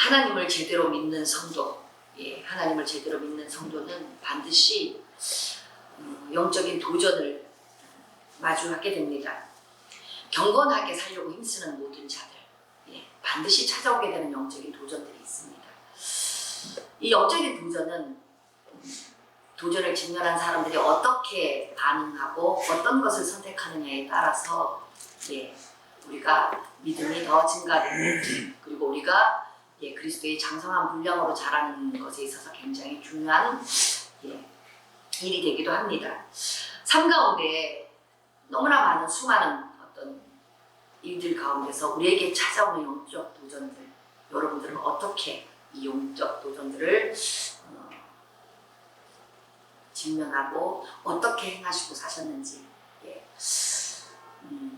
하나님을 제대로 믿는 성도, 하나님을 제대로 믿는 성도는 반드시 영적인 도전을 마주하게 됩니다. 경건하게 살려고 힘쓰는 모든 자들, 반드시 찾아오게 되는 영적인 도전들이 있습니다. 이 영적인 도전을 직면한 사람들이 어떻게 반응하고 어떤 것을 선택하느냐에 따라서 우리가 믿음이 더 증가되고 그리고 우리가 그리스도의 장성한 분량으로 자라는 것에 있어서 굉장히 중요한 일이 되기도 합니다. 삶 가운데 너무나 많은 수많은 어떤 일들 가운데서 우리에게 찾아오는 영적 도전들, 여러분들은 어떻게 이 영적 도전들을 직면하고 어떻게 행하시고 사셨는지,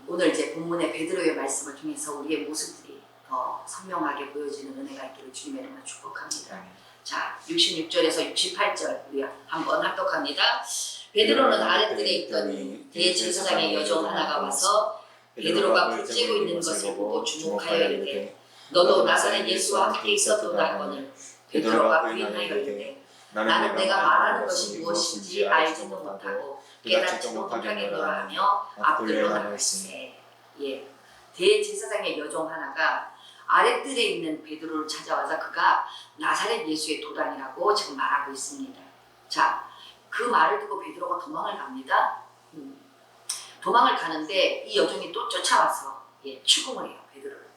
오늘 이제 본문의 베드로의 말씀을 통해서 우리의 모습들이 더 선명하게 보여지는 은혜가 있기를 주님의 이름으로 축복합니다. 자, 66절에서 68절 우리 한번 합독합니다. 베드로는 아랫뜰에 있더니 대제사장의 여종 하나가 와서 베드로가 붙들고 있는 것을 보고 주목하여 이르되 너도 나사렛 예수와 함께 있었도다거늘. 베드로가 부인하여 이르되 나는 내가 말하는 것이 무엇인지 알지도 못하고 깨닫지도 못하겠노라 하며 앞들로 나갔으니. 대제사장의 여종 하나가 아랫뜰에 있는 베드로를 찾아와서 그가 나사렛 예수의 도단이라고 지금 말하고 있습니다. 자, 그 말을 듣고 베드로가 도망을 갑니다. 도망을 가는데 이 여종이 또 쫓아와서 추궁을 해요, 베드로를.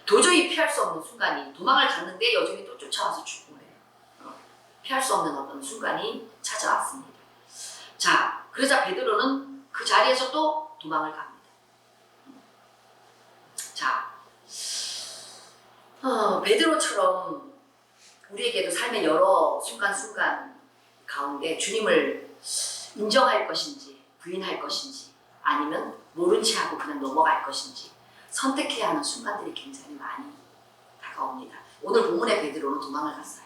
도저히 피할 수 없는 순간이, 도망을 갔는데 여종이 또 쫓아와서 추궁을 해요. 피할 수 없는 어떤 순간이 찾아왔습니다. 자, 그러자 베드로는 그 자리에서 또 도망을 갑니다. 자, 베드로처럼 우리에게도 삶의 여러 순간순간 가운데 주님을 인정할 것인지 부인할 것인지 아니면 모른 채 하고 그냥 넘어갈 것인지 선택해야 하는 순간들이 굉장히 많이 다가옵니다. 오늘 본문의 베드로는 도망을 갔어요.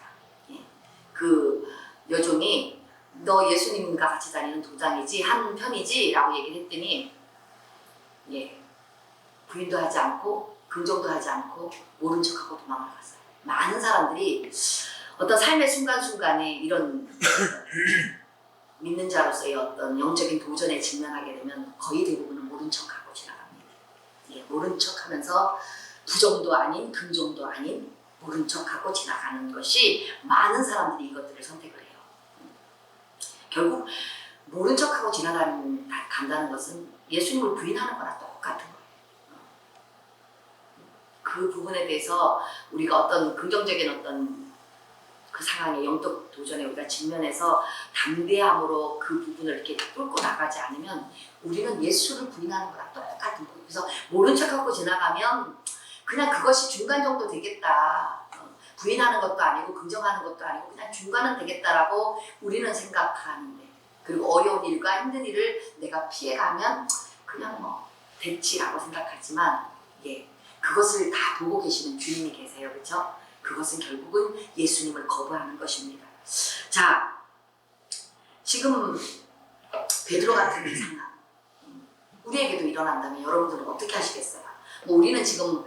그 여종이 너 예수님과 같이 다니는 도장이지 한 편이지 라고 얘기를 했더니 부인도 하지 않고 긍정도 하지 않고 모른 척하고 도망을 갔어요. 많은 사람들이 어떤 삶의 순간순간에 이런 믿는 자로서의 어떤 영적인 도전에 직면하게 되면 거의 대부분은 모른 척하고 지나갑니다. 모른 척하면서 부정도 아닌 긍정도 아닌 모른 척하고 지나가는 것이 많은 사람들이 이것들을 선택을 해요. 결국 모른 척하고 간다는 것은 예수님을 부인하는 거나 똑같은 거예요. 그 부분에 대해서 우리가 어떤 긍정적인 어떤 그 상황의 영적 도전에 우리가 직면해서 담대함으로 그 부분을 이렇게 뚫고 나가지 않으면 우리는 예수를 부인하는 거랑 똑같은 거예요. 그래서 모른 척하고 지나가면 그냥 그것이 중간 정도 되겠다. 부인하는 것도 아니고 긍정하는 것도 아니고 그냥 중간은 되겠다라고 우리는 생각하는데, 그리고 어려운 일과 힘든 일을 내가 피해가면 그냥 뭐 됐지라고 생각하지만 그것을 다 보고 계시는 주님이 계세요. 그렇죠? 그것은 결국은 예수님을 거부하는 것입니다. 자, 지금 베드로 같은 이 상황 우리에게도 일어난다면 여러분들은 어떻게 하시겠어요? 뭐 우리는 지금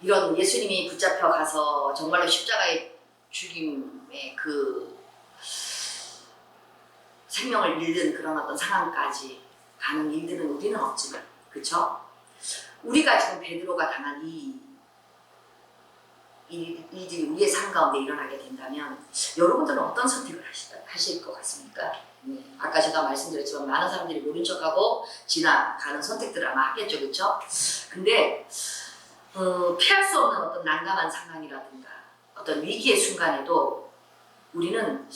이런 예수님이 붙잡혀 가서 정말로 십자가의 죽임의 그 생명을 잃는 그런 어떤 상황까지 가는 일들은 우리는 없지만, 그렇죠? 우리가 지금 베드로가 당한 이 일들이 우리의 삶 가운데 일어나게 된다면 여러분들은 어떤 선택을 하실 것 같습니까? 아까 제가 말씀드렸지만 많은 사람들이 모른 척하고 지나가는 선택들을 아마 하겠죠, 그렇죠? 근데 피할 수 없는 어떤 난감한 상황이라든가 어떤 위기의 순간에도 우리는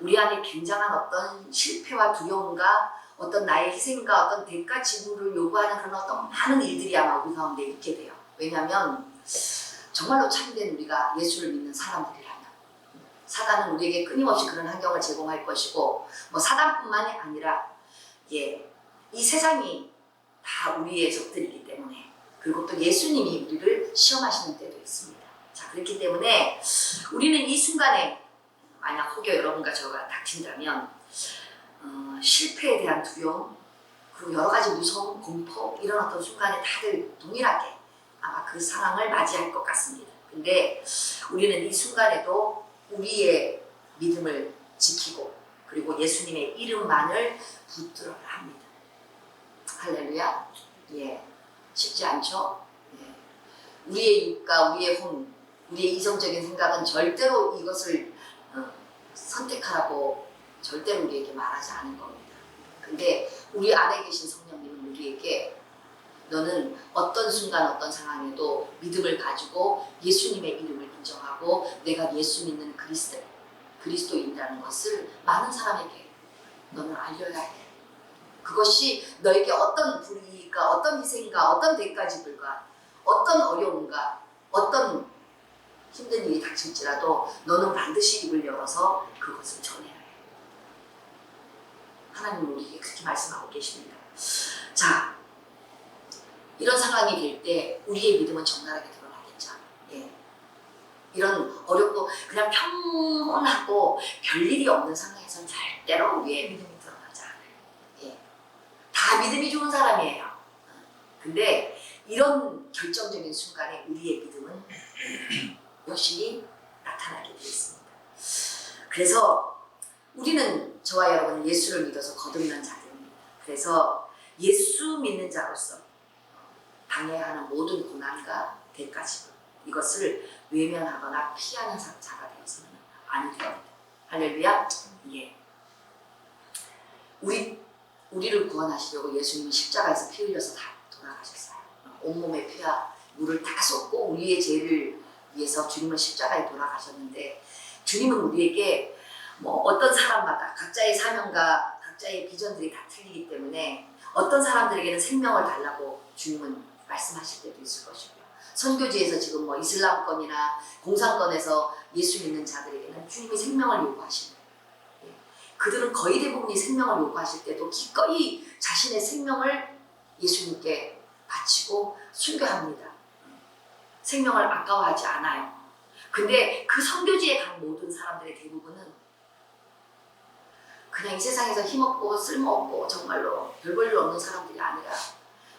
우리 안에 굉장한 어떤 실패와 두려움과 어떤 나의 희생과 어떤 대가 지불을 요구하는 그런 어떤 많은 일들이 아마 우리 가운데 있게 돼요. 왜냐하면 정말로 참된 우리가 예수를 믿는 사람들이라면 사단은 우리에게 끊임없이 그런 환경을 제공할 것이고, 뭐 사단뿐만이 아니라 이 세상이 다 우리의 적들이기 때문에, 그리고 또 예수님이 우리를 시험하시는 때도 있습니다. 자, 그렇기 때문에 우리는 이 순간에 만약 혹여 여러분과 저가 닥친다면 실패에 대한 두려움, 그리고 여러 가지 무서움, 공포 이런 어떤 순간에 다들 동일하게 아마 그 상황을 맞이할 것 같습니다. 근데 우리는 이 순간에도 우리의 믿음을 지키고 그리고 예수님의 이름만을 붙들어야 합니다. 할렐루야. 예, 쉽지 않죠? 예. 우리의 육과 우리의 혼, 우리의 이성적인 생각은 절대로 이것을 선택하라고 절대로 우리에게 말하지 않은 겁니다. 근데 우리 안에 계신 성령님은 우리에게 너는 어떤 순간 어떤 상황에도 믿음을 가지고 예수님의 이름을 인정하고 내가 예수 믿는 그리스도인이라는 것을 많은 사람에게 너는 알려야 해. 그것이 너에게 어떤 불이익과 어떤 희생과 어떤 대가지불과 어떤 어려움과 어떤 힘든 일이 닥칠지라도 너는 반드시 입을 열어서 그것을 전해야 해. 하나님은 우리에게 그렇게 말씀하고 계십니다. 자, 이런 상황이 될 때 우리의 믿음은 적나라하게 드러나겠죠. 예. 이런 어렵고 그냥 평온하고 별일이 없는 상황에서는 절대로 우리의 믿음이 드러나지 않아요. 예. 다 믿음이 좋은 사람이에요. 근데 이런 결정적인 순간에 우리의 믿음은 여실히 나타나게 되어 있습니다. 그래서 우리는 저와 여러분은 예수를 믿어서 거듭난 자들입니다. 그래서 예수 믿는 자로서 당해야 하는 모든 고난과 대가지불 이것을 외면하거나 피하는 자가 되어서는 아니 됩니다. 할렐루야. 예. 우리를 구원하시려고 예수님이 십자가에서 피 흘려서 다 돌아가셨어요. 온몸에 피와 물을 다 쏟고 우리의 죄를 위해서 주님은 십자가에 돌아가셨는데 주님은 우리에게 뭐 어떤 사람마다 각자의 사명과 각자의 비전들이 다 틀리기 때문에 어떤 사람들에게는 생명을 달라고 주님은 말씀하실 때도 있을 것이고요. 선교지에서 지금 뭐 이슬람권이나 공산권에서 예수 믿는 자들에게는 주님이 생명을 요구하십니다. 예. 그들은 거의 대부분이 생명을 요구하실 때도 기꺼이 자신의 생명을 예수님께 바치고 순교합니다. 생명을 아까워하지 않아요. 근데 그 선교지에 간 모든 사람들의 대부분은 그냥 이 세상에서 힘없고 쓸모없고 정말로 별 볼 일 없는 사람들이 아니라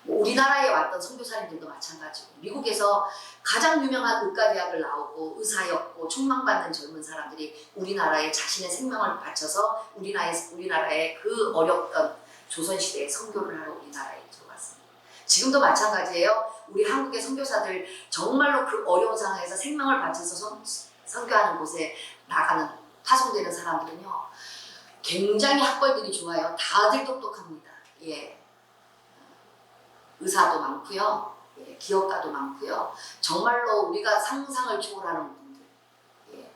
뭐 우리나라에 왔던 선교사님들도 마찬가지고 미국에서 가장 유명한 의과대학을 나오고 의사였고 촉망받는 젊은 사람들이 우리나라에 자신의 생명을 바쳐서 우리나라의 그 어렵던 조선시대에 선교를 하러 우리나라에 들어왔습니다. 지금도 마찬가지예요. 우리 한국의 선교사들 정말로 그 어려운 상황에서 생명을 바쳐서 선교하는 곳에 나가는 파송되는 사람들은요. 굉장히 학벌들이 좋아요. 다들 똑똑합니다. 예. 의사도 많고요. 예. 기업가도 많고요. 정말로 우리가 상상을 초월하는 분들. 예.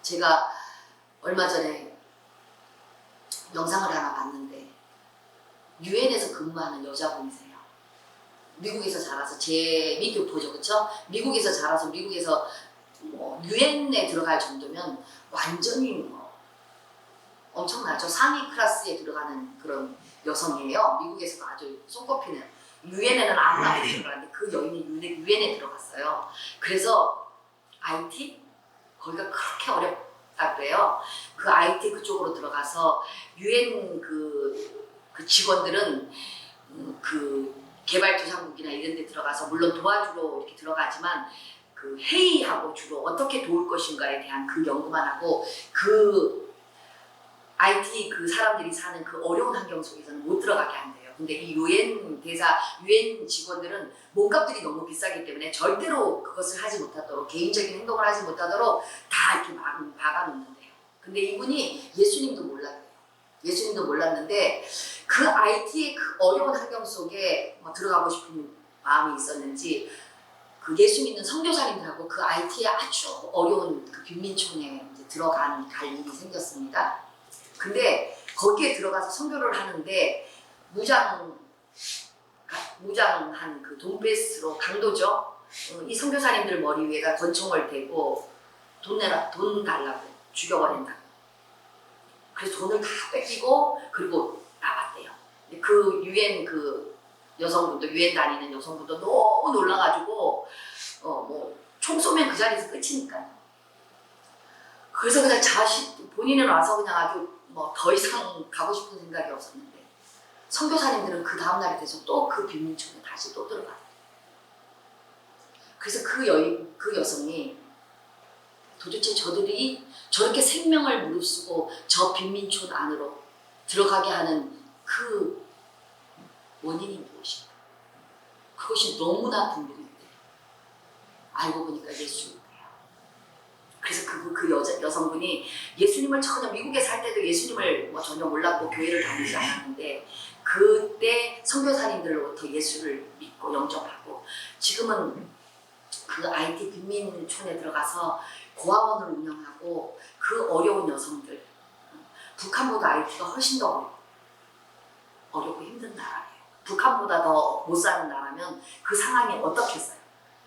제가 얼마 전에 영상을 하나 봤는데 유엔에서 근무하는 여자분이세요. 미국에서 자라서 제 교포죠, 그렇죠? 미국에서 자라서 미국에서 뭐 유엔에 들어갈 정도면 완전히 뭐 엄청나죠. 상위 클래스에 들어가는 그런 여성이에요. 미국에서도 아주 손꼽히는. 유엔에는 아무나 못 들어가는데 그 여인이 유엔에 들어갔어요. 그래서 IT? 거기가 그렇게 어렵다고 해요. 그 IT 그쪽으로 들어가서 유엔 그 직원들은 그 개발도상국이나 이런 데 들어가서 물론 도와주러 이렇게 들어가지만 그 회의하고 주로 어떻게 도울 것인가에 대한 그 연구만 하고 그 IT 그 사람들이 사는 그 어려운 환경 속에서는 못 들어가게 한대요. 근데 이 유엔 대사, 유엔 직원들은 몸값들이 너무 비싸기 때문에 절대로 그것을 하지 못하도록 개인적인 행동을 하지 못하도록 다 이렇게 막아놓는데요. 근데 이분이 예수님도 몰랐대요. 예수님도 몰랐는데 그 IT의 그 어려운 환경 속에 뭐 들어가고 싶은 마음이 있었는지 그 예수 믿는 선교사님들하고 그 IT의 아주 어려운 그 빈민촌에 이제 갈 일이 생겼습니다. 근데 거기에 들어가서 선교를 하는데 무장한 그 돈베스로 강도죠. 이 선교사님들 머리 위에다 권총을 대고 돈 달라고 죽여버린다. 그래서 돈을 다 뺏기고 그리고 나왔대요. 그 유엔 그 여성분도 유엔 다니는 여성분도 너무 놀라가지고 뭐 총 쏘면 그 자리에서 끝이니까요. 그래서 그냥 본인은 와서 그냥 아주 뭐 더 이상 가고 싶은 생각이 없었는데 선교사님들은 그 다음날이 돼서 또 그 빈민촌에 다시 또 들어가요. 그래서 그 여성이 도대체 저들이 저렇게 생명을 무릅쓰고 저 빈민촌 안으로 들어가게 하는 그 원인이 무엇인가? 그것이 너무나 궁금했대. 알고 보니까 예수님이에요. 그래서 그 여성분이 예수님을 전혀 미국에 살 때도 예수님을 뭐 전혀 몰랐고 교회를 다니지 않았는데 그때 선교사님들로부터 예수를 믿고 영접하고 지금은 그 IT 빈민촌에 들어가서 고아원을 운영하고 그 어려운 여성들, 북한보다 IT가 훨씬 더 어렵고 힘든 나라예요. 북한보다 더 못 사는 나라면 그 상황이 어떻겠어요.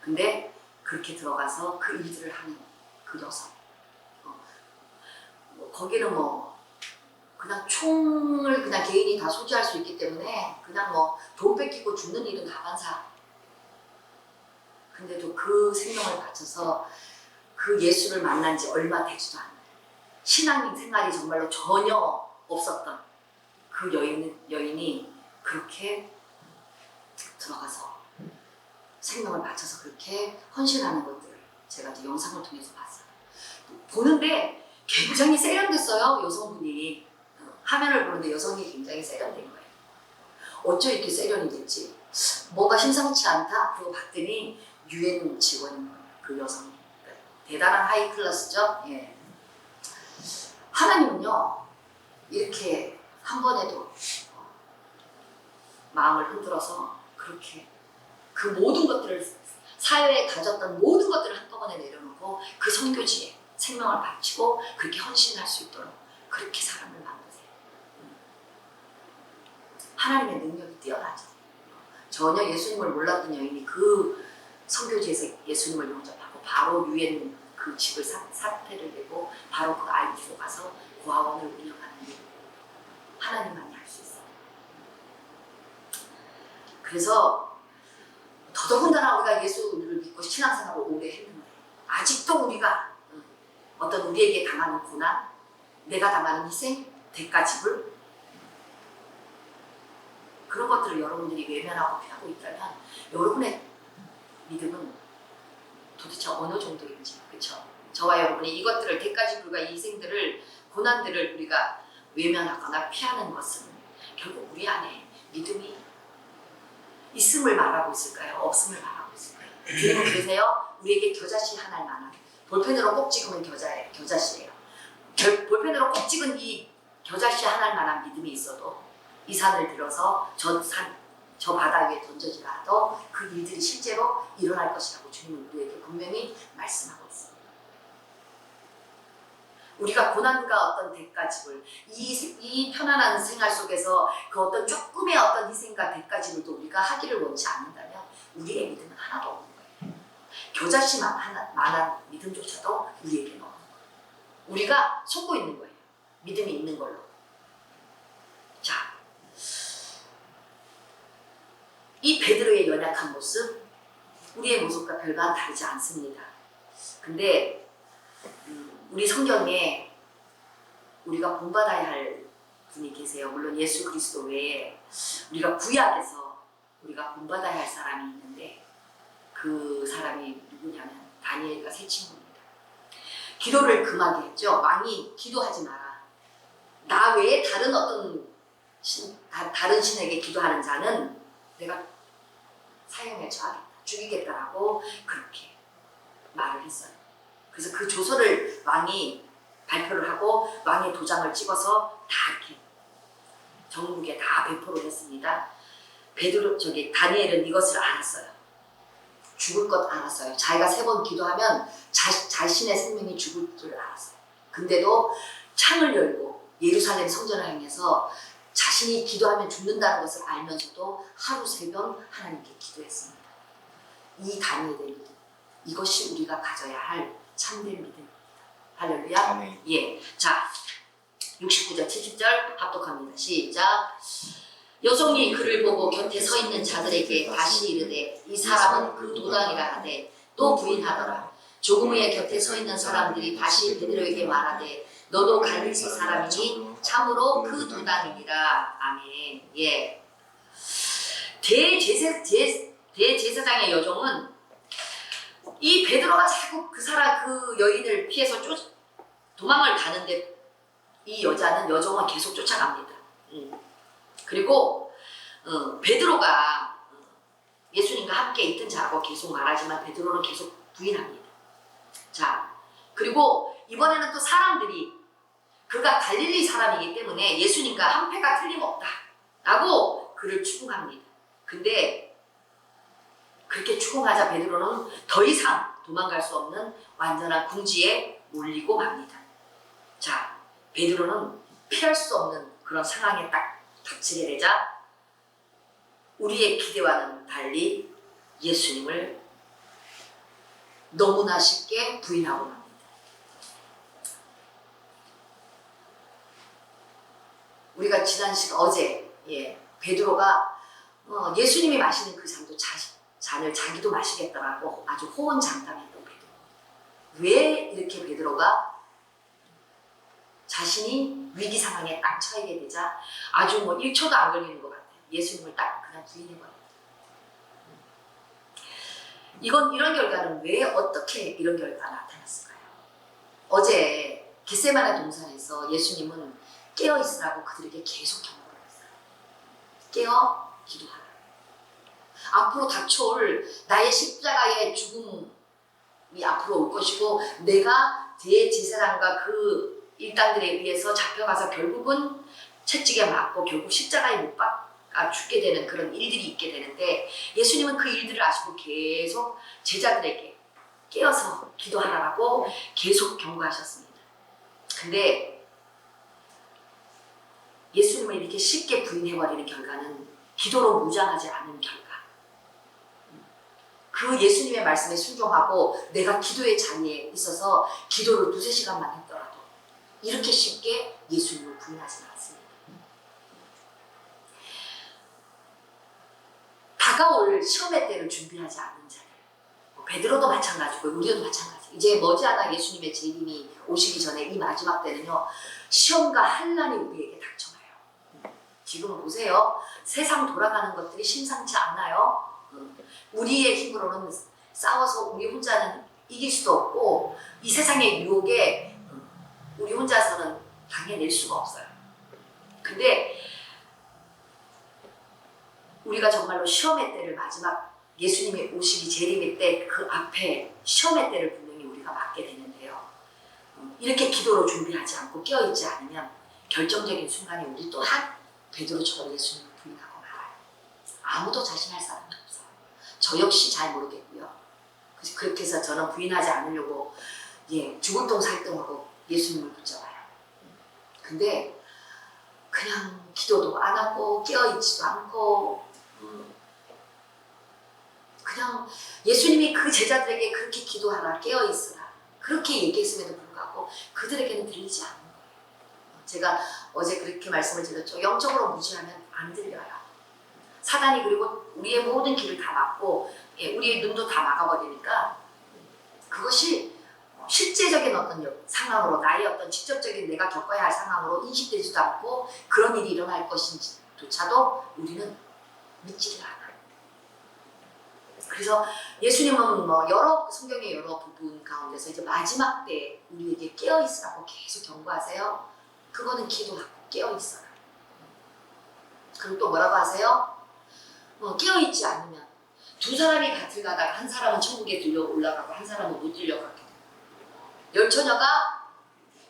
근데 그렇게 들어가서 그 일들을 하는 그 여성, 거기는 뭐 그냥 총을 그냥 개인이 다 소지할 수 있기 때문에 그냥 뭐 돈 뺏기고 죽는 일은 다반사. 근데도 그 생명을 바쳐서 그 예수를 만난 지 얼마 되지도 않아요. 신앙 생활이 정말로 전혀 없었던 그 여인이 그렇게 들어가서 생명을 바쳐서 그렇게 헌신하는 것들을 제가 이제 영상을 통해서 봤어요. 보는데 굉장히 세련됐어요. 여성분이. 화면을 보는데 여성이 굉장히 세련된 거예요. 어쩌 이렇게 세련이 됐지? 뭔가 심상치 않다? 그러고 봤더니 UN 직원인 거예요. 그 여성이. 대단한 하이 클래스죠? 예. 하나님은요, 이렇게 한 번에도 마음을 흔들어서 그렇게 그 모든 것들을 사회에 가졌던 모든 것들을 한꺼번에 내려놓고 그 선교지에 생명을 바치고 그렇게 헌신할 수 있도록 그렇게 사람을 만드세요. 하나님의 능력이 뛰어나죠. 전혀 예수님을 몰랐던 여인이 그 선교지에서 예수님을 영접하고 바로 유엔 그 집을 사태를 내고 바로 그 IT로 가서 고아원을 운영하는 일. 하나님만이 할 수 있어요. 그래서 더더군다나 우리가 예수를 믿고 신앙생활을 오래 했는데 아직도 우리가 어떤 우리에게 당하는 고난, 내가 당하는 희생, 대가 지불 그런 것들을 여러분들이 외면하고 피하고 있다면 여러분의 믿음은 도대체 어느 정도인지, 그렇죠? 저와 여러분이 이것들을 대가 지불과 이 희생들을 고난들을 우리가 외면하거나 피하는 것은 결국 우리 안에 믿음이 있음을 말하고 있을까요? 없음을 말하고 있을까요? 주님은 그러세요. 우리에게 겨자씨 하나를 만한 볼펜으로 꼭 찍으면 겨자씨예요. 볼펜으로 꼭 찍은 이 겨자씨 하나를 만한 믿음이 있어도 이 산을 들어서 저 바다 위에 던져지라도 그 일들이 실제로 일어날 것이라고 주님은 우리에게 분명히 말씀하고 있습니다. 우리가 고난과 어떤 대가집을 이 편안한 생활 속에서 그 어떤 조금의 어떤 희생과 대가집을도 우리가 하기를 원치 않는다면 우리의 믿음은 하나도 없는 거예요. 겨자씨만한 믿음조차도 우리에게는 없는 거예요. 우리가 속고 있는 거예요. 믿음이 있는 걸로. 자, 이 베드로의 연약한 모습, 우리의 모습과 별반 다르지 않습니다. 근데 우리 성경에 우리가 본받아야 할 분이 계세요. 물론 예수 그리스도 외에 우리가 구약에서 우리가 본받아야 할 사람이 있는데 그 사람이 누구냐면 다니엘과 세 친구입니다. 기도를 금하게 했죠. 왕이 기도하지 마라. 나 외에 다른 어떤 다른 신에게 기도하는 자는 내가 사형에 처하겠다, 죽이겠다라고 그렇게 말을 했어요. 그래서 그 조서를 왕이 발표를 하고 왕의 도장을 찍어서 다 이렇게 전국에 다 배포를 했습니다. 다니엘은 이것을 알았어요. 죽을 것 알았어요. 자기가 3번 기도하면 자신의 생명이 죽을 줄 알았어요. 근데도 창을 열고 예루살렘 성전을 향해서 자신이 기도하면 죽는다는 것을 알면서도 하루 3번 하나님께 기도했습니다. 이 다니엘의 믿음, 이것이 우리가 가져야 할 참된 믿음입니다. 할렐루야. 아멘. 예. 자, 69절, 70절 합독합니다. 시작. 여종이 그를 보고 곁에 서 있는 자들에게 다시 이르되 이 사람은 그 도당이라 하되 또 부인하더라. 조금 후에 곁에 서 있는 사람들이 다시 베드로에게 말하되 너도 갈릴리 사람이니 참으로 그 도당이니라. 아멘. 예. 대제사장의 여종은 이 베드로가 자꾸 그 여인을 피해서 도망을 가는데 이 여종은 계속 쫓아갑니다. 그리고 베드로가 예수님과 함께 있던 자라고 계속 말하지만 베드로는 계속 부인합니다. 자, 그리고 이번에는 또 사람들이 그가 갈릴리 사람이기 때문에 예수님과 한패가 틀림없다 라고 그를 추궁합니다. 근데 그렇게 추궁하자 베드로는 더 이상 도망갈 수 없는 완전한 궁지에 몰리고 맙니다. 자, 베드로는 피할 수 없는 그런 상황에 딱 닥치게 되자 우리의 기대와는 달리 예수님을 너무나 쉽게 부인하고 맙니다. 우리가 지난 시간 어제 베드로가 예수님이 마시는 그 잔을 자기도 마시겠다라고 아주 호언장담했던 베드로. 왜 이렇게 베드로가 자신이 위기 상황에 딱 처하게 되자 아주 1초도 안 걸리는 것 같아요. 예수님을 딱 그냥 부인해버려요. 이런 결과는 왜 어떻게 이런 결과가 나타났을까요? 어제 겟세마네 동산에서 예수님은 깨어있으라고 그들에게 계속 경고를 했어요. 깨어 기도하라. 앞으로 닥쳐올 나의 십자가의 죽음이 앞으로 올 것이고 내가 대제사장과 그 일당들에 의해서 잡혀가서 결국은 채찍에 맞고 결국 십자가에 못 박아 죽게 되는 그런 일들이 있게 되는데 예수님은 그 일들을 아시고 계속 제자들에게 깨어서 기도하라고 계속 경고하셨습니다. 근데 예수님을 이렇게 쉽게 부인해버리는 결과는 기도로 무장하지 않은 결과. 그 예수님의 말씀에 순종하고 내가 기도의 자리에 있어서 기도를 2-3시간만 했더라도 이렇게 쉽게 예수님을 부인하지 않았습니다. 다가올 시험의 때를 준비하지 않는 자들. 베드로도 마찬가지고 우리도 마찬가지. 이제 머지않아 예수님의 재림이 오시기 전에 이 마지막 때는요. 시험과 환난이 우리에게 닥쳐와요. 지금 보세요. 세상 돌아가는 것들이 심상치 않아요. 우리의 힘으로는 싸워서 우리 혼자는 이길 수도 없고 이 세상의 유혹에 우리 혼자서는 당해낼 수가 없어요. 근데 우리가 정말로 시험의 때를 마지막 예수님이 오시기 재림의 때 그 앞에 시험의 때를 분명히 우리가 맞게 되는데요. 이렇게 기도로 준비하지 않고 깨어있지 않으면 결정적인 순간에 우리 또한 베드로처럼 예수님을 부인하고 말아요. 아무도 자신할 사람이 없어요. 저 역시 잘 모르겠고요. 그렇게 해서 저는 부인하지 않으려고 죽을 똥 살 똥하고 예수님을 붙잡아요. 근데 그냥 기도도 안 하고 깨어있지도 않고 그냥 예수님이 그 제자들에게 그렇게 기도하라 깨어있으라 그렇게 얘기했음에도 불구하고 그들에게는 들리지 않는 거예요. 제가 어제 그렇게 말씀을 드렸죠. 영적으로 무시하면 안 들려요. 사단이 그리고 우리의 모든 길을 다 막고 우리의 눈도 다 막아버리니까 그것이 실제적인 어떤 상황으로 나의 어떤 직접적인 내가 겪어야 할 상황으로 인식되지도 않고 그런 일이 일어날 것인지조차도 우리는 믿지를 않아요. 그래서 예수님은 성경의 여러 부분 가운데서 이제 마지막 때 우리에게 깨어있으라고 계속 경고하세요. 그거는 기도하고 깨어있어요. 그럼 또 뭐라고 하세요? 깨어있지 않으면 두 사람이 밭을 가다가 한 사람은 천국에 들려 올라가고 한 사람은 못 들려가게 돼요. 열처녀가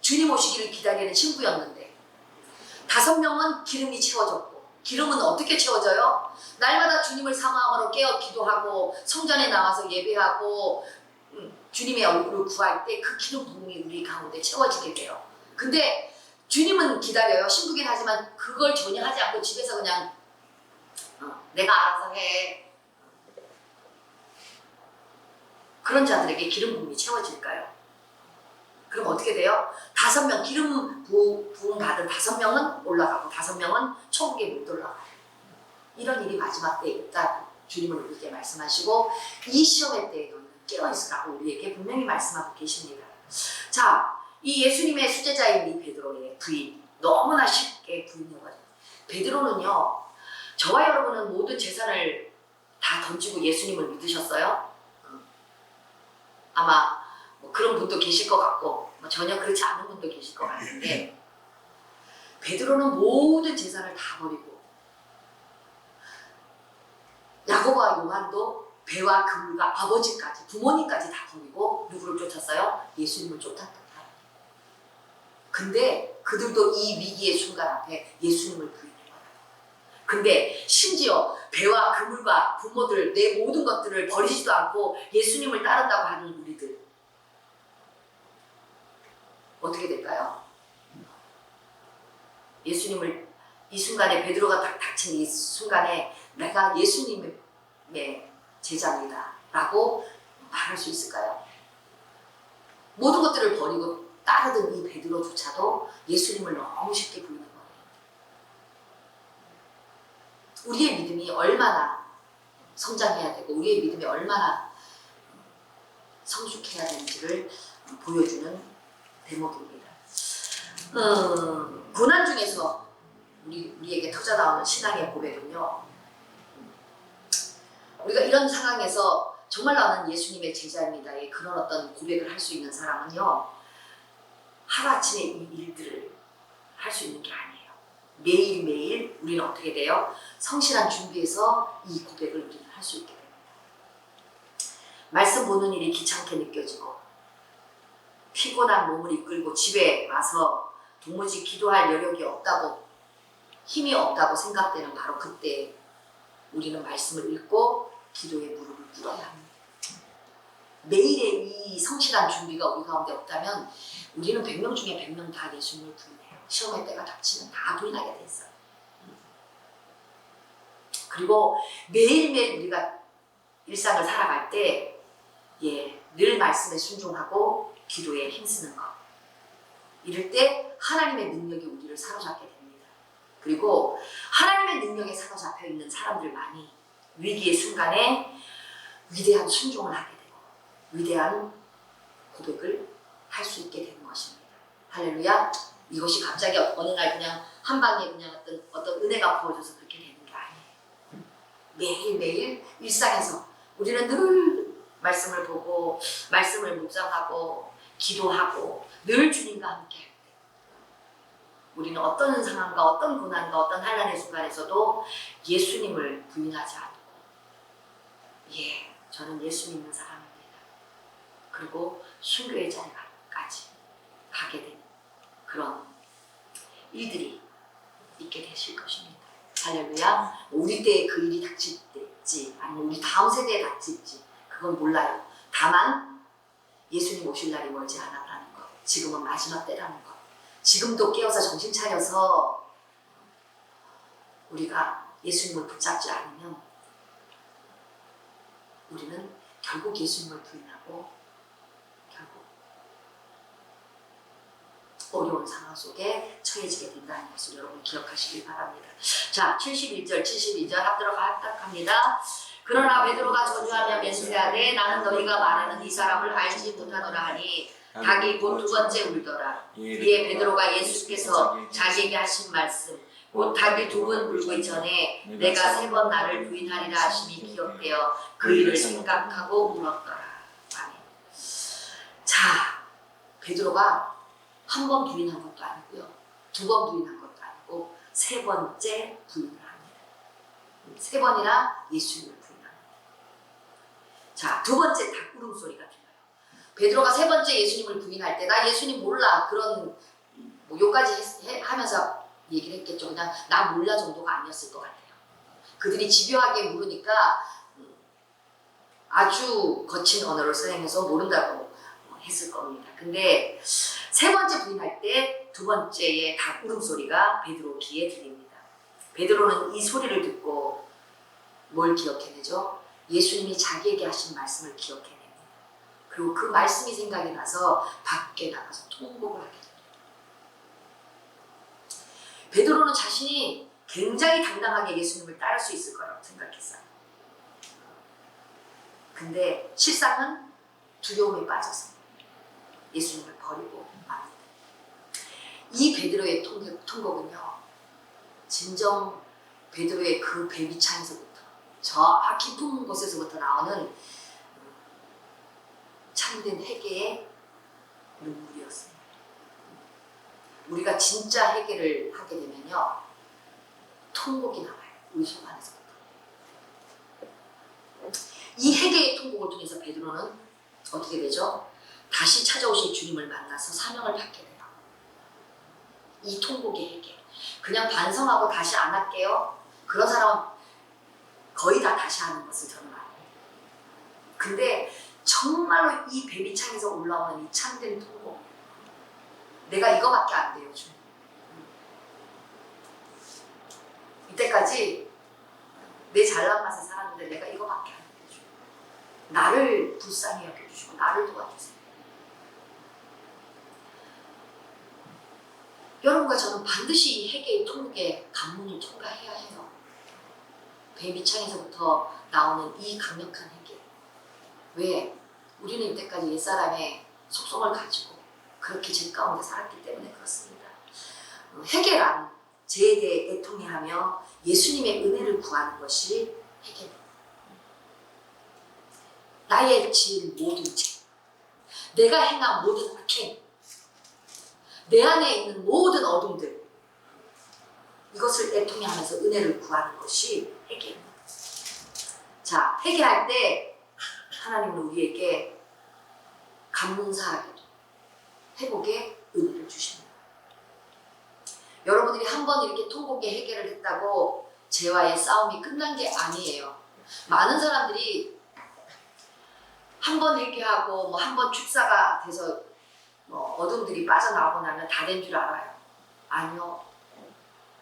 주님 오시기를 기다리는 신부였는데 5명은 기름이 채워졌고 기름은 어떻게 채워져요? 날마다 주님을 사모함으로 깨어 기도하고 성전에 나와서 예배하고 주님의 얼굴을 구할 때 그 기름 부음이 우리 가운데 채워지게 돼요. 근데 주님은 기다려요. 신부긴 하지만 그걸 전혀 하지 않고 집에서 그냥 내가 알아서 해. 그런 자들에게 기름 부음이 채워질까요? 그럼 어떻게 돼요? 5명 기름 부음 받은 5명은 올라가고 5명은 천국에 못 올라가요. 이런 일이 마지막 때에 있다. 주님은 우리에게 말씀하시고 이 시험의 때에 너희는 깨어있으라고 우리에게 분명히 말씀하고 계십니다. 자, 이 예수님의 수제자인 이 베드로의 부인 너무나 쉽게 부인해버려요. 베드로는요. 저와 여러분은 모든 재산을 다 던지고 예수님을 믿으셨어요? 아마 뭐 그런 분도 계실 것 같고 뭐 전혀 그렇지 않은 분도 계실 것 같은데 베드로는 모든 재산을 다 버리고 야고보와 요한도 배와 그물과 아버지까지 부모님까지 다 버리고 누구를 쫓았어요? 예수님을 쫓았다. 근데 그들도 이 위기의 순간 앞에 예수님을 부인해요. 근데 심지어 배와 그물과 부모들 내 모든 것들을 버리지도 않고 예수님을 따른다고 하는 우리들 어떻게 될까요? 예수님을 이 순간에 베드로가 딱 닥친 이 순간에 내가 예수님의 제자입니다 라고 말할 수 있을까요? 모든 것들을 버리고 따르던 이 베드로조차도 예수님을 너무 쉽게 부르는 거예요. 우리의 믿음이 얼마나 성장해야 되고 우리의 믿음이 얼마나 성숙해야 되는지를 보여주는 대목입니다. 고난 중에서 우리에게 터져나오는 신앙의 고백은요. 우리가 이런 상황에서 정말 나는 예수님의 제자입니다의 그런 어떤 고백을 할 수 있는 사람은요. 하루아침에 이 일들을 할 수 있는 게 아니에요. 매일매일 우리는 어떻게 돼요? 성실한 준비에서 이 고백을 우리는 할 수 있게 됩니다. 말씀 보는 일이 귀찮게 느껴지고 피곤한 몸을 이끌고 집에 와서 도무지 기도할 여력이 없다고 힘이 없다고 생각되는 바로 그때 우리는 말씀을 읽고 기도의 무릎을 꿇어야 합니다. 매일의 이 성실한 준비가 우리 가운데 없다면 우리는 100명 중에 100명 다 예수님을 부인해요. 시험의 때가 닥치면 다 부인하게 돼 있어요. 그리고 매일매일 우리가 일상을 살아갈 때 늘 말씀에 순종하고 기도에 힘쓰는 것. 이럴 때 하나님의 능력이 우리를 사로잡게 됩니다. 그리고 하나님의 능력에 사로잡혀 있는 사람들만이 위기의 순간에 위대한 순종을 하게 되고 위대한 고백을 할 수 있게 되는 것입니다. 할렐루야. 이것이 갑자기 어느 날 그냥 한 방에 그냥 어떤 은혜가 부어져서 그렇게 되는 게 아니에요. 매일매일 일상에서 우리는 늘 말씀을 보고 말씀을 묵상하고 기도하고 늘 주님과 함께 할 때 우리는 어떤 상황과 어떤 고난과 어떤 환난의 순간에서도 예수님을 부인하지 않고 저는 예수 믿는 사람입니다. 그리고 순교의 자리까지 가게 되는 그런 일들이 있게 되실 것입니다. 할렐루야. 우리 때에 그 일이 닥칠지 아니면 우리 다음 세대에 닥칠지 그건 몰라요. 다만 예수님 오실 날이 멀지 않았다는 것. 지금은 마지막 때라는 것. 지금도 깨어서 정신 차려서 우리가 예수님을 붙잡지 않으면 우리는 결국 예수님을 부인하고 결국 어려운 상황 속에 처해지게 된다는 것을 여러분 기억하시길 바랍니다. 자, 72절 합들어 합답합니다. 그러나 베드로가 저주하며 맹세하되 나는 너희가 말하는 이 사람을 알지 못하노라 하니 닭이 곧 두 번째 울더라. 이에 베드로가 예수께서 자기에게 하신 말씀 곧 닭이 두 번 울기 전에 내가 세 번 나를 부인하리라 하심이 기억되어 그 일을 생각하고 울었더라. 아멘. 자, 베드로가 한 번 부인한 것도 아니고요. 두 번 부인한 것도 아니고 세 번째 부인을 합니다. 세 번이나 예수님을 부인합니다. 자, 두 번째 닭 울음소리가 들려요. 베드로가 세 번째 예수님을 부인할 때 나 예수님 몰라 그런 뭐 욕까지 하면서 얘기를 했겠죠. 그냥 나 몰라 정도가 아니었을 것 같아요. 그들이 집요하게 물으니까 아주 거친 언어를 사용해서 모른다고 했을 겁니다. 근데 세 번째 부인할 때 두 번째의 닭 울음소리가 베드로 귀에 들립니다. 베드로는 이 소리를 듣고 뭘 기억해내죠? 예수님이 자기에게 하신 말씀을 기억해냅니다. 그리고 그 말씀이 생각이 나서 밖에 나가서 통곡을 하게 됩니다. 베드로는 자신이 굉장히 당당하게 예수님을 따를 수 있을 거라고 생각했어요. 근데 실상은 두려움에 빠져서 예수님을 버리고 맙니다. 이 베드로의 통곡은요, 진정 베드로의 그 배 위창에서부터 저 깊은 곳에서부터 나오는 참 참된 회개의 눈물이었습니다. 우리가 진짜 회개를 하게 되면요, 통곡이 나와요. 우리 속 안에서부터. 이 회개의 통곡을 통해서 베드로는 어떻게 되죠? 다시 찾아오실 주님을 만나서 사명을 받게 돼요. 이 통곡의 회개. 그냥 반성하고 다시 안 할게요. 그런 사람은 거의 다 다시 하는 것을 저는 알아요. 근데 정말로 이 베비창에서 올라오는 이 참된 통곡. 내가 이거밖에 안 돼요, 주님. 이때까지 내 잘난 맛에 살았는데 내가 이거밖에 안 돼요, 주님. 나를 불쌍히 여겨주시고 나를 도와주세요. 여러분과 저는 반드시 이 회개의 통곡의 관문을 통과해야 해요. 베비창에서부터 나오는 이 강력한 회개. 왜? 우리는 이때까지 옛사람의 속성을 가지고 그렇게 죄 가운데 살았기 때문에 그렇습니다. 회개란 죄에 대해 애통해하며 예수님의 은혜를 구하는 것이 회개입니다. 나의 지은 모든 죄, 내가 행한 모든 악행, 내 안에 있는 모든 어둠들, 이것을 애통해하면서 은혜를 구하는 것이 회개입니다. 자, 회개할 때 하나님은 우리에게 감사하게도 회복의 은혜를 주십니다. 여러분들이 한 번 이렇게 통곡의 회개를 했다고 죄와의 싸움이 끝난 게 아니에요. 많은 사람들이 한 번 회개하고 한 번 축사가 돼서 어둠들이 빠져나오고 나면 다 된 줄 알아요. 아니요.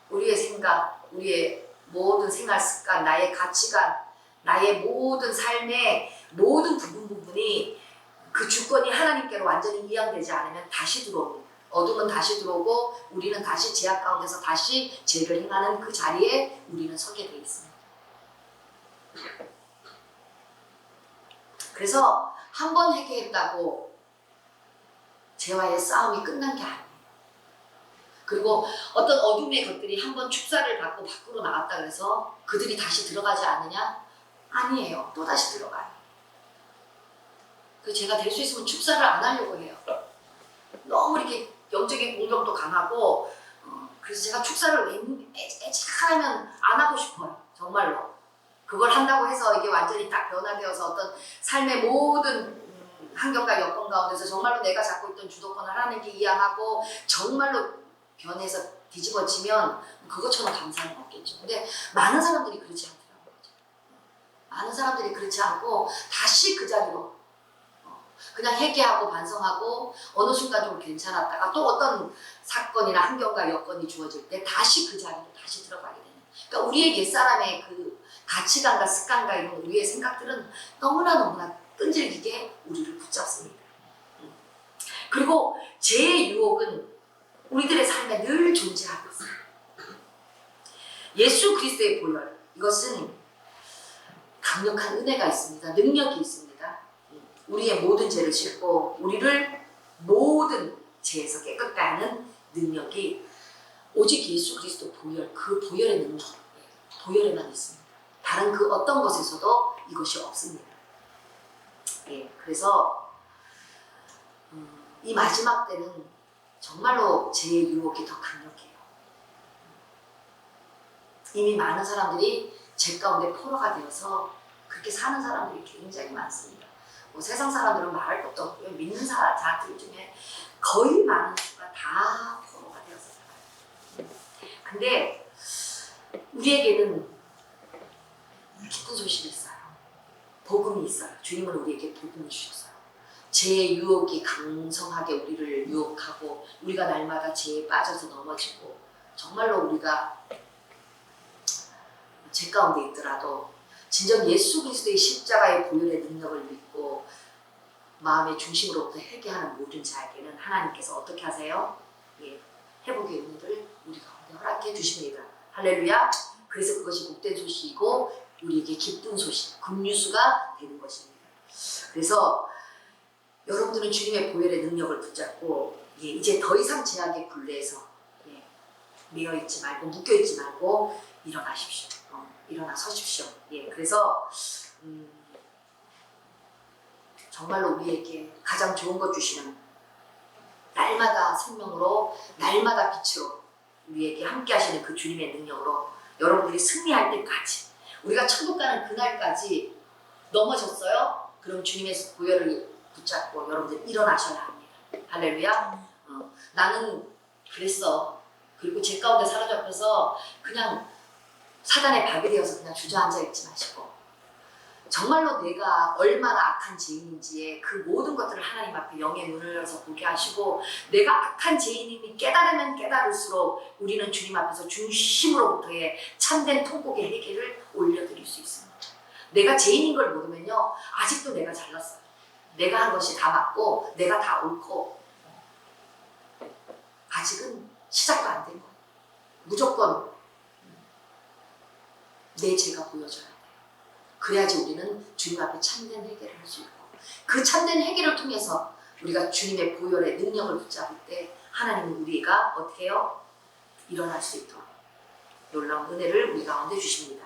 우리의 생각, 우리의 모든 생활 습관, 나의 가치관, 나의 모든 삶의 모든 부분이 그 주권이 하나님께로 완전히 이양되지 않으면 다시 들어옵니다. 어둠은 다시 들어오고 우리는 다시 죄악 가운데서 다시 죄를 행하는 그 자리에 우리는 서게 되어 있습니다. 그래서 한 번 회개했다고 죄와의 싸움이 끝난 게 아니에요. 그리고 어떤 어둠의 것들이 한 번 축사를 받고 밖으로 나왔다 그래서 그들이 다시 들어가지 않느냐? 아니에요. 또 다시 들어가요. 그 제가 될 수 있으면 축사를 안 하려고 해요. 너무 이렇게 영적인 공격도 강하고 그래서 제가 축사를 애착하면 안 하고 싶어요. 정말로. 그걸 한다고 해서 이게 완전히 딱 변화되어서 어떤 삶의 모든 환경과 여건 가운데서 정말로 내가 잡고 있던 주도권을 하나님께 이양하고 정말로 변해서 뒤집어지면 그것처럼 감사는 없겠죠. 근데 많은 사람들이 그렇지 않더라고요. 많은 사람들이 그렇지 않고 다시 그 자리로 그냥 회개하고 반성하고 어느 순간 좀 괜찮았다가 또 어떤 사건이나 환경과 여건이 주어질 때 다시 그 자리로 다시 들어가게 되는. 그러니까 우리의 옛사람의 그 가치관과 습관과 이런 우리의 생각들은 너무나 끈질기게 우리를 붙잡습니다. 그리고 죄의 유혹은 우리들의 삶에 늘 존재하고 있어요. 예수 그리스도의 보혈, 이것은 강력한 은혜가 있습니다. 능력이 있습니다. 우리의 모든 죄를 씻고 우리를 모든 죄에서 깨끗게 하는 능력이 오직 예수 그리스도 보혈, 그 보혈의 능력, 보혈에만 있습니다. 다른 그 어떤 것에서도 이것이 없습니다. 그래서 이 마지막 때는 정말로 죄의 유혹이 더 강력해요. 이미 많은 사람들이 죄 가운데 포로가 되어서 그렇게 사는 사람들이 굉장히 많습니다. 세상 사람들은 말할 것도 없고요. 믿는 자들 중에 거의 많은 수가 다 포로가 되어서 살아요. 근데 우리에게는 기쁜 소식이 있어요. 복음이 있어요. 주님은 우리에게 복음을 주셨어요. 죄의 유혹이 강성하게 우리를 유혹하고 우리가 날마다 죄에 빠져서 넘어지고 정말로 우리가 죄 가운데 있더라도 진정 예수 그리스도의 십자가의 보혈의 능력을 믿고 마음의 중심으로부터 회개하는 모든 자에게는 하나님께서 어떻게 하세요? 회복의 은혜를 우리 가운데 허락해 주십니다. 할렐루야. 그래서 그것이 복된 소식이고 우리에게 기쁜 소식, 굿뉴스가 되는 것입니다. 그래서 여러분들은 주님의 보혈의 능력을 붙잡고 이제 더 이상 죄악의 굴레에서 매여있지 말고 묶여있지 말고 일어나십시오. 일어나 서십시오. 그래서 정말로 우리에게 가장 좋은 것 주시는 날마다 생명으로 날마다 빛으로 우리에게 함께 하시는 그 주님의 능력으로 여러분들이 승리할 때까지 우리가 천국 가는 그날까지 넘어졌어요? 그럼 주님의 보혈을 붙잡고 여러분들 일어나셔야 합니다. 할렐루야. 나는 그랬어. 그리고 제 가운데 사로잡혀서 그냥 사단의 밥이 되어서 그냥 주저앉아 있지 마시고 정말로 내가 얼마나 악한 죄인인지에 그 모든 것들을 하나님 앞에 영의 눈을 열어서 보게 하시고 내가 악한 죄인임이 깨달으면 깨달을수록 우리는 주님 앞에서 중심으로부터의 참된 통곡의 해결을 올려드릴 수 있습니다. 내가 죄인인 걸 모르면요 아직도 내가 잘났어요. 내가 한 것이 다 맞고 내가 다 옳고 아직은 시작도 안 된 거예요. 무조건 내 죄가 보여져야 돼요. 그래야지 우리는 주님 앞에 참된 회개를 할 수 있고 그 참된 회개를 통해서 우리가 주님의 보혈의 능력을 붙잡을 때 하나님은 우리가 어떻게 해요? 일어날 수 있도록 놀라운 은혜를 우리 가운데 주십니다.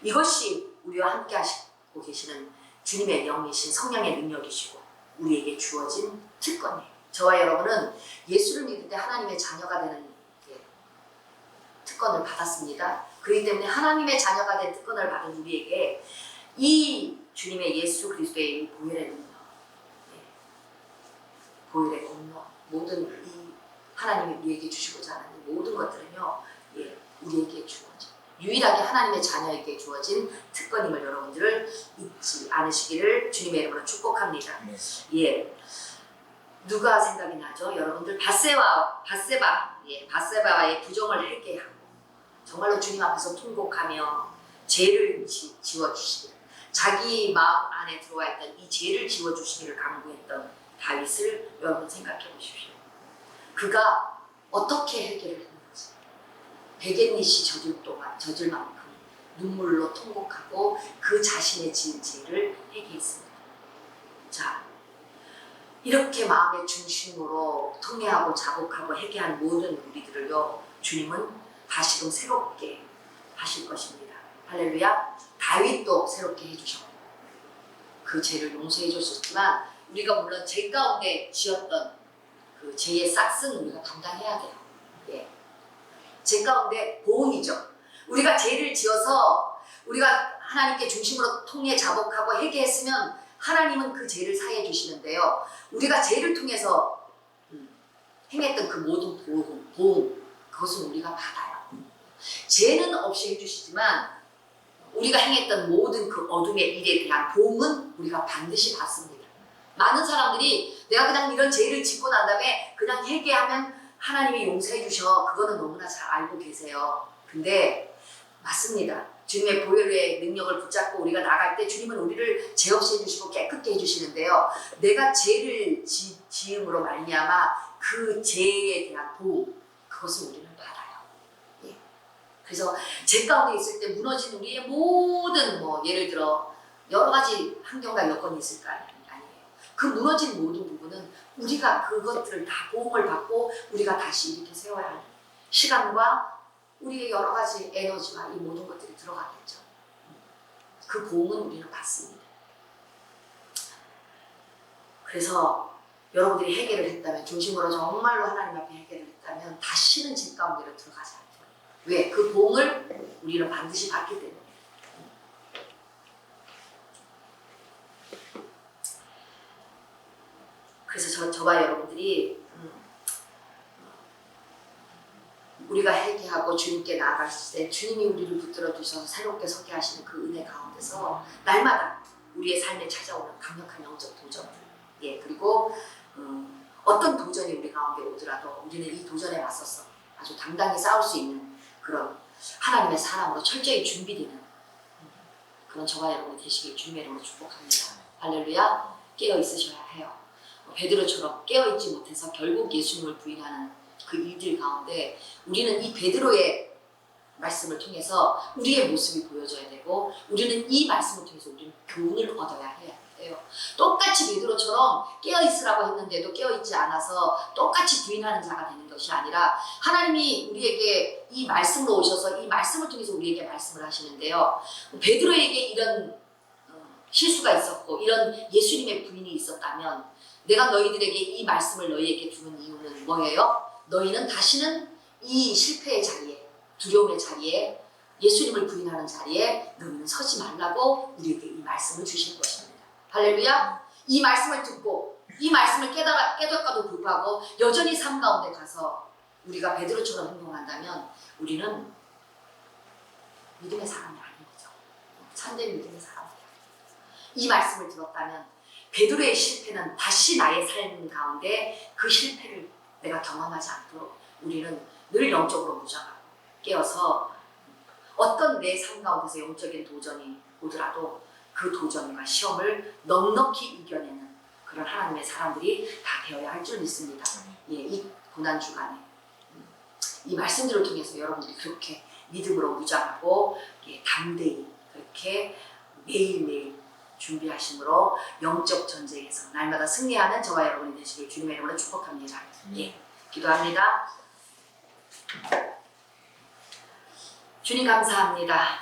이것이 우리와 함께 하시고 계시는 주님의 영이신 성령의 능력이시고 우리에게 주어진 특권이에요. 저와 여러분은 예수를 믿을 때 하나님의 자녀가 되는 특권을 받았습니다. 그렇기 때문에 하나님의 자녀가 된 특권을 받은 우리에게 이 주님의 예수 그리스도의 이 보혈의 능력, 보혈의 공로, 모든 이 하나님이 우리에게 주시고자 하는 모든 것들은요, 우리에게 주어진 유일하게 하나님의 자녀에게 주어진 특권임을 여러분들을 잊지 않으시기를 주님의 이름으로 축복합니다. 누가 생각이 나죠? 여러분들 바세바와의 부정을 회개하고 정말로 주님 앞에서 통곡하며 죄를 지워주시기를 자기 마음 안에 들어와 있던 이 죄를 지워주시기를 간구했던 다윗을 여러분 생각해 보십시오. 그가 어떻게 해결을 했는지 베갯닛이 젖을 만큼 눈물로 통곡하고 그 자신의 지은 죄를 회개했습니다. 자, 이렇게 마음의 중심으로 통회하고 자복하고 회개한 모든 우리들을요 주님은 다시금 새롭게 하실 것입니다. 할렐루야. 다윗도 새롭게 해주셨고 그 죄를 용서해 줬었지만 우리가 물론 죄 가운데 지었던 그 죄의 싹스는 우리가 감당해야 돼요. 죄 가운데 보응이죠. 우리가 죄를 지어서 우리가 하나님께 중심으로 통해 자복하고 회개했으면 하나님은 그 죄를 사해 주시는데요. 우리가 죄를 통해서 행했던 그 모든 보응 그것은 우리가 받아요. 죄는 없이 해주시지만 우리가 행했던 모든 그 어둠의 일에 대한 보응은 우리가 반드시 받습니다. 많은 사람들이 내가 그냥 이런 죄를 짓고 난 다음에 그냥 회개하면 하나님이 용서해 주셔. 그거는 너무나 잘 알고 계세요. 근데 맞습니다. 주님의 보혈의 능력을 붙잡고 우리가 나갈 때 주님은 우리를 죄 없이 해주시고 깨끗게 해주시는데요. 내가 죄를 지음으로 말미암아 그 죄에 대한 보응 그것을 우리는 받아요. 그래서 죄 가운데 있을 때 무너진 우리의 모든 예를 들어 여러 가지 환경과 여건이 있을까 아니에요. 그 무너진 모든 부분은 우리가 그것들을 다 보응을 받고 우리가 다시 이렇게 세워야 하는 시간과 우리의 여러 가지 에너지와 이 모든 것들이 들어가겠죠. 그 보응은 우리는 받습니다. 그래서 여러분들이 회개를 했다면 중심으로 정말로 하나님 앞에 회개를 했다면 다시는 죄 가운데로 들어가지 않아요. 왜? 그 보응을 우리는 반드시 받기 때문에. 그래서 저와 여러분들이 우리가 회개하고 주님께 나아갔을 때 주님이 우리를 붙들어 주셔서 새롭게 서게 하시는 그 은혜 가운데서 날마다 우리의 삶에 찾아오는 강력한 영적 도전, 그리고 어떤 도전이 우리 가운데 오더라도 우리는 이 도전에 맞서서 아주 당당히 싸울 수 있는 그런 하나님의 사람으로 철저히 준비되는 그런 저와 여러분이 되시길 주님의 이름으로 축복합니다. 할렐루야. 깨어 있으셔야 해요. 베드로처럼 깨어 있지 못해서 결국 예수님을 부인하는 그 일들 가운데 우리는 이 베드로의 말씀을 통해서 우리의 모습이 보여져야 되고 우리는 이 말씀을 통해서 우리는 교훈을 얻어야 해요. 똑같이 베드로처럼 깨어있으라고 했는데도 깨어있지 않아서 똑같이 부인하는 자가 되는 것이 아니라 하나님이 우리에게 이 말씀으로 오셔서 이 말씀을 통해서 우리에게 말씀을 하시는데요. 베드로에게 이런 실수가 있었고 이런 예수님의 부인이 있었다면 내가 너희들에게 이 말씀을 너희에게 주는 이유는 뭐예요? 너희는 다시는 이 실패의 자리에, 두려움의 자리에, 예수님을 부인하는 자리에 너희는 서지 말라고 우리에게 이 말씀을 주신 것입니다. 할렐루야. 이 말씀을 듣고 이 말씀을 깨닫고도 불구하고 여전히 삶 가운데 가서 우리가 베드로처럼 행동한다면 우리는 믿음의 사람이 아닌 거죠. 참된 믿음의 사람이 아닌 거죠. 이 말씀을 들었다면 베드로의 실패는 다시 나의 삶 가운데 그 실패를 내가 경험하지 않도록 우리는 늘 영적으로 무장하고 깨어서 어떤 내 삶 가운데서 영적인 도전이 오더라도 그 도전과 시험을 넉넉히 이겨내는 그런 하나님의 사람들이 다 되어야 할 줄 믿습니다. 예, 이 고난 주간에 이 말씀들을 통해서 여러분들이 그렇게 믿음으로 무장하고 예, 담대히 그렇게 매일매일 준비하심으로 영적 전쟁에서 날마다 승리하는 저와 여러분이 되시길 주님의 이름으로 축복합니다. 예, 기도합니다. 주님 감사합니다.